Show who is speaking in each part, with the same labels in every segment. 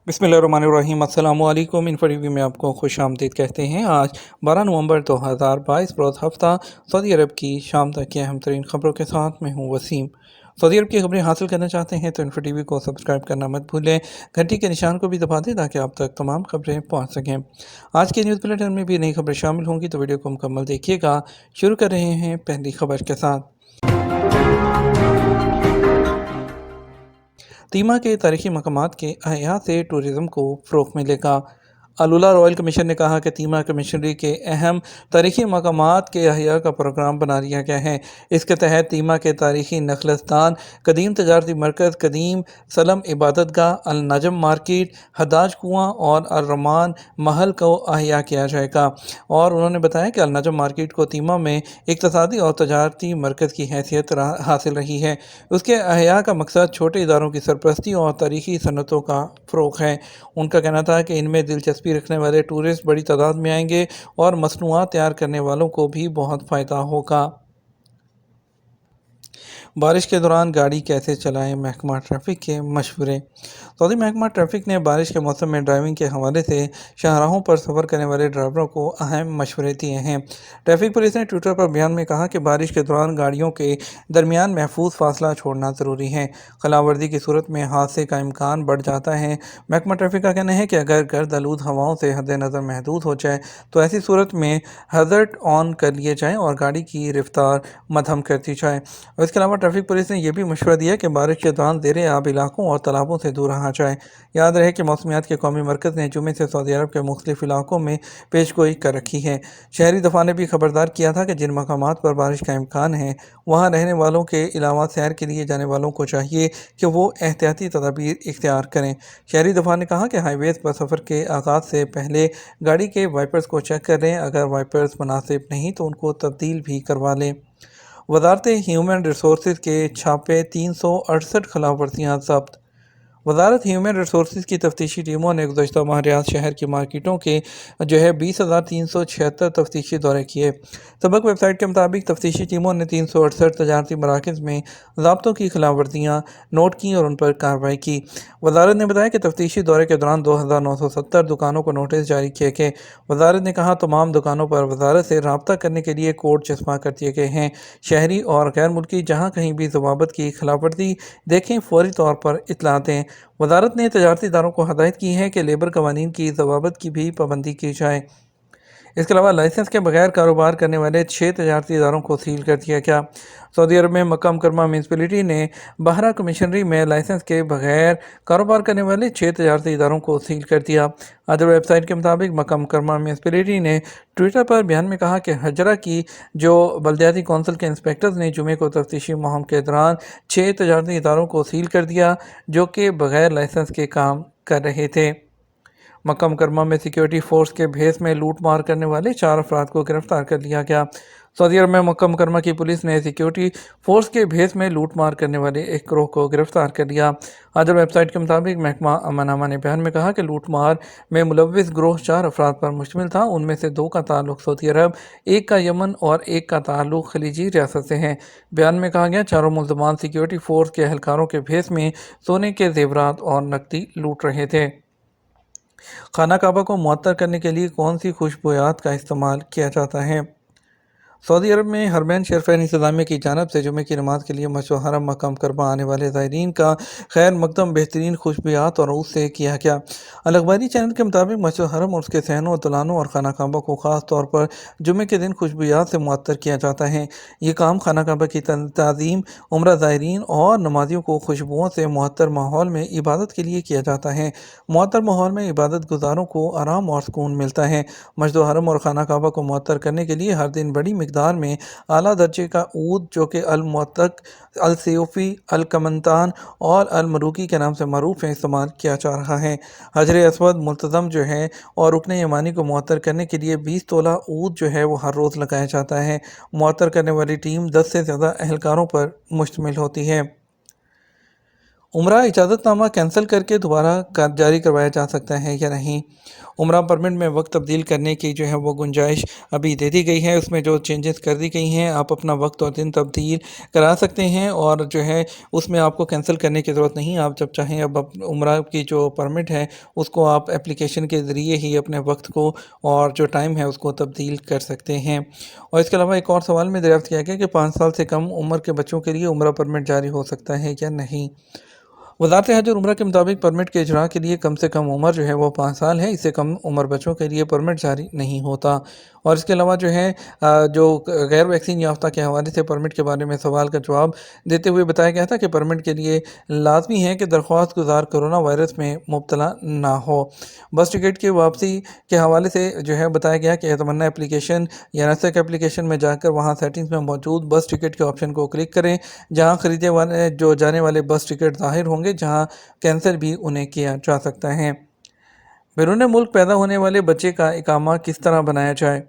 Speaker 1: बिस्मिल्लाहिर्रहमानिर्रहीम। अस्सलामु अलैकुम। इन्फो में आपको खुश आमदीद कहते हैं। आज 12 नवंबर 2022 रोज़ हफ्ता सऊदी अरब की शाम तक की अहम तरीन खबरों के साथ मैं हूँ वसीम। सऊदी अरब की खबरें हासिल करना चाहते हैं तो इन्फो को सब्सक्राइब करना मत भूलें, घंटी के निशान को भी दबा दें ताकि आप तक तमाम खबरें पहुँच सकें। आज के न्यूज़ बुलेटिन में भी नई खबरें शामिल होंगी तो वीडियो को मुकम्मल देखिएगा। शुरू कर रहे हैं पहली खबर के साथ। तीमा के तारीखी मकामात के अहया से टूरिज़्म को फ़रोग़ मिलेगा। अलुला रॉयल कमीशन ने कहा कि तीमा कमिशनरी के अहम तारीखी मकामात के अहया का प्रोग्राम बना लिया गया है। इसके तहत तीमा के तारीखी नखलस्तान, कदीम तजारती मरकज़, कदीम सलम इबादत गाह, अल नजम मार्केट, हदाज कुआं और अल रमान महल को अहया किया जाएगा। और उन्होंने बताया कि अल नजम मार्केट को तीमा में इक़्तिसादी और तजारती मरकज़ की हैसियत हासिल रही है। उसके अहया का मकसद छोटे इदारों की सरपरस्ती और तारीखी सनतों का फ़रोग़ है। उनका कहना था कि इनमें दिलचस्पी रखने वाले टूरिस्ट बड़ी तादाद में आएंगे और मसनूआत तैयार करने वालों को भी बहुत फ़ायदा होगा। बारिश के दौरान गाड़ी कैसे चलाएं, महकमा ट्रैफिक के मशवरे। सऊदी महकमा ट्रैफिक ने बारिश के मौसम में ड्राइविंग के हवाले से शाहराहों पर सफ़र करने वाले ड्राइवरों को अहम मशवरे दिए हैं। ट्रैफिक पुलिस ने ट्विटर पर बयान में कहा कि बारिश के दौरान गाड़ियों के दरमियान महफूज फासला छोड़ना ज़रूरी है। खिलाफवर्जी की सूरत में हादसे का इम्कान बढ़ जाता है। महकमा ट्रैफिक का कहना है कि अगर गर्द आलूद हवाओं से हद नज़र महदूद हो जाए तो ऐसी सूरत में हज़र्ट ऑन कर लिए जाएँ और गाड़ी की रफ्तार मध्यम कर दी जाए। इसके अलावा ट्रैफिक पुलिस ने यह भी मशवरा दिया कि बारिश के दौरान ज़ेरे आब इलाकों और तालाबों से दूर रहा जाए। याद रहे कि मौसमियात के कौमी मरकज़ ने जुमे से सऊदी अरब के मुख्तलिफ इलाकों में पेशगोई कर रखी है। शहरी दफ़ा ने भी खबरदार किया था कि जिन मकामात पर बारिश का इम्कान है वहाँ रहने वालों के अलावा सैर के लिए जाने वालों को चाहिए कि वो एहतियाती तदाबीर इख्तियार करें। शहरी दफ़ा ने कहा कि हाईवेज़ पर सफ़र के आगाज़ से पहले गाड़ी के वाइपर्स को चेक कर लें। अगर वाइपर्स मुनासिब नहीं तो उनको तब्दील भी करवा लें। वज़ारत ह्यूमन रिसोर्स के छापे, 368 खिलाफ वर्जियाँ ज़ब्त। वज़ारत ह्यूमन रिसोर्स की तफ्तीशी टीमों ने गुज़श्ता माह रियाद शहर की मार्केटों के 20,376 तफ्तीशी दौरे किए। सबक वेबसाइट के मुताबिक तफ्तीशी टीमों ने 368 तजारती मराकज़ में ज़ाब्तों की खिलाफ वर्जियाँ नोट की और उन पर कार्रवाई की। वज़ारत ने बताया कि तफ्तीशी दौरे के दौरान 2,970 दुकानों को नोटिस जारी किए गए। वज़ारत ने कहा तमाम दुकानों पर वज़ारत से रब्ता करने के लिए कोड चस्पा कर दिए गए हैं। शहरी और गैर मुल्की जहाँ कहीं भी ज़वाबत की खिलाफ वर्जी देखें फौरी तौर पर इत्तला दें। वज़ारत ने तजारती इदारों को हदायत की है कि लेबर कवानीन की ज़वाबत की भी पाबंदी की जाए। इसके अलावा लाइसेंस के बगैर कारोबार करने वाले 6 तजारती इदारों को सील कर दिया गया। सऊदी अरब में मक्का मुकरमा म्यूनसिपलिटी ने बहरा कमिशनरी में लाइसेंस के बगैर कारोबार करने वाले 6 तजारती इदारों को सील कर दिया। अदर वेबसाइट के मुताबिक मक्का मुकरमा म्यूनसिपलिटी ने ट्विटर पर बयान में कहा कि हजरा की जो बल्दियाती कौंसिल के इंस्पेक्टर्स ने जुमे को तफ्तीशी मुहिम के दौरान 6 तजारती इदारों को सील कर दिया जो कि बगैर लाइसेंस के काम कर रहे थे। मक्का मुकरमा में सिक्योरिटी फोर्स के भेस में लूट मार करने वाले 4 अफराद को गिरफ्तार कर लिया गया। सऊदी अरब में मक्का मुकरमा की पुलिस ने सिक्योरिटी फोर्स के भेस में लूट मार करने वाले एक गिरोह को गिरफ्तार कर लिया। अदर वेबसाइट के मुताबिक महकमा अमन ने बयान में कहा कि लूट मार में मुलव्विस गिरोह 4 अफराद पर मुश्तमिल था। उनमें से 2 का ताल्लुक सऊदी अरब, 1 का यमन और 1 का ताल्लुक खलीजी रियासत से है। बयान में कहा गया चारों मुल्ज़मान सिक्योरिटी फोर्स के एहलकारों के भेस में सोने के जेवरात और नकदी लूट रहे थे। खाना काबा को मुअत्तर करने के लिए कौन सी खुशबूयात का इस्तेमाल किया जाता है। सऊदी अरब में हरमैन शरीफैन इंतज़ामिया की जानिब से जुमे की नमाज के लिए मशहूर हरम मक्का मुकरमा आने वाले ज़ायरीन का खैर मकदम बेहतरीन खुशबूयात और रूस से किया गया। अल अखबारी चैनल के मुताबिक मशहूर हरम और उसके सहनों, दुलानों और खाना काबा को ख़ास तौर पर जुमे के दिन खुशबूयात से मुअत्तर किया जाता है। ये काम खाना काबा की तंज़ीम, उम्रा ज़ायरीन और नमाजियों को खुशबुओं से मुअत्तर माहौल में इबादत के लिए किया जाता है। मुअत्तर माहौल में इबादत गुजारों को आराम और सुकून मिलता है। मस्जिद हरम और खाना काबा को मुअत्तर करने के लिए हर दिन बड़ी मिकदार में आला दर्जे का ऊद जो कि अल मुअत्तक, अल सयूफ़ी, अल कमनतान और अल मरूकी के नाम से मरूफ है इस्तेमाल किया जा रहा है। हजर अस्वद मुल्तज़म जो है और रुकन यमानी को मुअत्तर करने के लिए 20 तोला ऊद जो है वो हर रोज़ लगाया जाता है। मुअत्तर करने वाली टीम 10 से ज़्यादा एहलकारों पर मुश्तमिल होती है। عمرہ اجازت نامہ کینسل کرके دوبارہ جاری کروایا جا سکتا ہے یا نہیں؟ عمرہ پرمٹ میں وقت تبدیل کرنے کی جو ہے وہ گنجائش ابھی دے دی گئی ہے۔ اس میں جو چینجز کر دی گئی ہیں، آپ اپنا وقت اور دن تبدیل کرا سکتے ہیں، اور جو ہے اس میں آپ کو کینسل کرنے کی ضرورت نہیں۔ آپ جب چاہیں اب عمرہ کی جو پرمٹ ہے اس کو آپ اپلیکیشن کے ذریعے ہی اپنے وقت کو اور جو ٹائم ہے اس کو تبدیل کر سکتے ہیں۔ اور اس کے علاوہ ایک اور سوال میں دریافت کیا گیا کہ 5 سال سے کم عمر کے بچوں کے لیے عمرہ پرمٹ جاری ہو سکتا ہے یا نہیں؟ وزارت حج اور عمرہ کے مطابق پرمٹ کے اجراء کے لیے کم سے کم عمر جو ہے وہ 5 سال ہے۔ اس سے کم عمر بچوں کے لیے پرمٹ جاری نہیں ہوتا۔ اور اس کے علاوہ جو ہے جو غیر ویکسین یافتہ کے حوالے سے پرمٹ کے بارے میں سوال کا جواب دیتے ہوئے بتایا گیا تھا کہ پرمٹ کے لیے لازمی ہے کہ درخواست گزار کرونا وائرس میں مبتلا نہ ہو۔ بس ٹکٹ کی واپسی کے حوالے سے جو ہے بتایا گیا کہ تمنا اپلیکیشن یا نسک اپلیکیشن میں جا کر وہاں سیٹنگز میں موجود بس ٹکٹ کے آپشن کو کلک کریں، جہاں خریدے والے جو جانے والے بس ٹکٹ ظاہر ہوں گے، جہاں کینسل بھی انہیں کیا جا سکتا ہے۔ بیرون ملک پیدا ہونے والے بچے کا اقامہ کس طرح بنایا جائے؟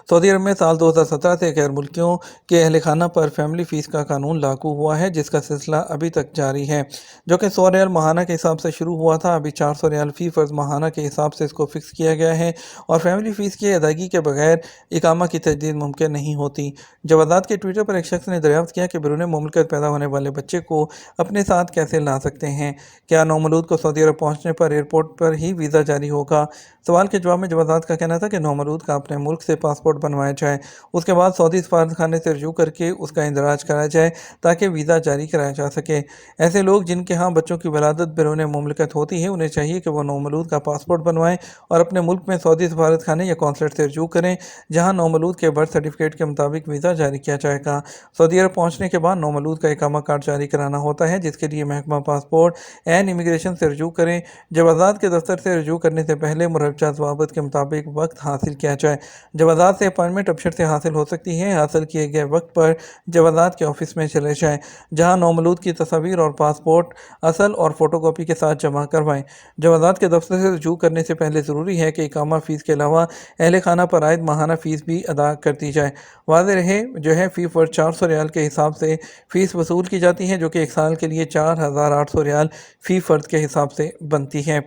Speaker 1: سعودی عرب میں سال 2017 سے غیر ملکیوں کے اہل خانہ پر فیملی فیس کا قانون لاگو ہوا ہے، جس کا سلسلہ ابھی تک جاری ہے، جو کہ 100 ریال ماہانہ کے حساب سے شروع ہوا تھا۔ ابھی 400 ریال فی فرد ماہانہ کے حساب سے اس کو فکس کیا گیا ہے، اور فیملی فیس کی ادائیگی کے بغیر اقامہ کی تجدید ممکن نہیں ہوتی۔ جوادات کے ٹویٹر پر ایک شخص نے دریافت کیا کہ بیرون مملکت پیدا ہونے والے بچے کو اپنے ساتھ کیسے لا سکتے ہیں؟ کیا نومولود کو سعودی عرب پہنچنے پر ایئرپورٹ پر ہی ویزا جاری ہوگا؟ سوال کے جواب میں جوادات کا کہنا تھا کہ نومولود کا اپنے ملک سے پاسپورٹ بنوایا جائے، اس کے بعد سعودی سفارت خانے سے رجوع کر کے اس کا اندراج کرایا جائے تاکہ ویزا جاری کرایا جا سکے۔ ایسے لوگ جن کے ہاں بچوں کی ولادت بیرون مملکت ہوتی ہے، انہیں چاہیے کہ وہ نومولود کا پاسپورٹ بنوائیں اور اپنے ملک میں سعودی سفارت خانے یا قونصلیٹ سے رجوع کریں، جہاں نومولود کے برتھ سرٹیفکیٹ کے مطابق ویزا جاری کیا جائے گا۔ سعودی عرب پہنچنے کے بعد نومولود کا اقامہ کارڈ جاری کرانا ہوتا ہے، جس کے لیے محکمہ پاسپورٹ اینڈ امیگریشن سے رجوع کریں۔ جوازات کے دفتر سے رجوع کرنے سے پہلے مروجہ ضوابط کے مطابق وقت حاصل کیا جائے۔ جوازات سے اپائنٹمنٹ ابشر سے حاصل ہو سکتی ہے۔ حاصل کیے گئے وقت پر جوازات کے آفس میں چلے جائیں، جہاں نومولود کی تصاویر اور پاسپورٹ اصل اور فوٹو کاپی کے ساتھ جمع کروائیں۔ جوازات کے دفتر سے رجوع کرنے سے پہلے ضروری ہے کہ اقامہ فیس کے علاوہ اہل خانہ پر عائد ماہانہ فیس بھی ادا کر دی جائے۔ واضح رہے جو ہے فی فرد 400 ریال کے حساب سے فیس وصول کی جاتی ہے، جو کہ ایک سال کے لیے 4800 ریال فی فرد کے حساب سے بنتی ہے۔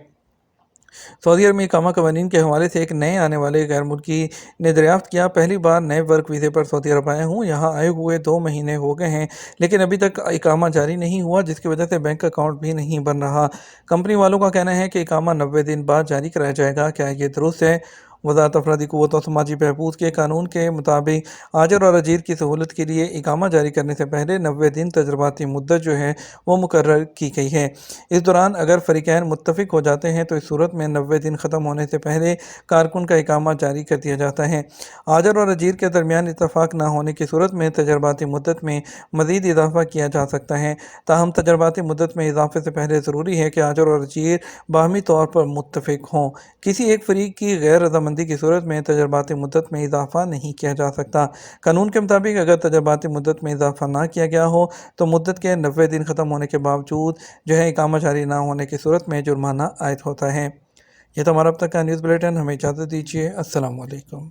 Speaker 1: سعودی عرب میں اقامہ قوانین کے حوالے سے ایک نئے آنے والے غیر ملکی نے دریافت کیا، پہلی بار نئے ورک ویزے پر سعودی عرب آیا ہوں، یہاں آئے ہوئے 2 مہینے ہو گئے ہیں، لیکن ابھی تک اقامہ جاری نہیں ہوا، جس کی وجہ سے بینک اکاؤنٹ بھی نہیں بن رہا۔ کمپنی والوں کا کہنا ہے کہ اقامہ 90 دن بعد جاری کرایا جائے گا۔ کیا یہ درست ہے؟ وزارت افرادی قوت اور سماجی بہبود کے قانون کے مطابق آجر اور اجیر کی سہولت کے لیے اقامہ جاری کرنے سے پہلے 90 دن تجرباتی مدت جو ہے وہ مقرر کی گئی ہے۔ اس دوران اگر فریقین متفق ہو جاتے ہیں تو اس صورت میں 90 دن ختم ہونے سے پہلے کارکن کا اقامہ جاری کر دیا جاتا ہے۔ آجر اور اجیر کے درمیان اتفاق نہ ہونے کی صورت میں تجرباتی مدت میں مزید اضافہ کیا جا سکتا ہے، تاہم تجرباتی مدت میں اضافے سے پہلے ضروری ہے کہ آجر اور اجیر باہمی طور پر متفق ہوں۔ کسی ایک فریق کی غیر رضامندی کی صورت میں تجرباتی مدت میں اضافہ نہیں کیا جا سکتا۔ قانون کے مطابق اگر تجرباتی مدت میں اضافہ نہ کیا گیا ہو تو مدت کے 90 دن ختم ہونے کے باوجود جو ہے اقامہ جاری نہ ہونے کی صورت میں جرمانہ عائد ہوتا ہے۔ یہ تو ہمارا اب تک کا نیوز بلیٹن، ہمیں اجازت دیجیے۔ السلام علیکم۔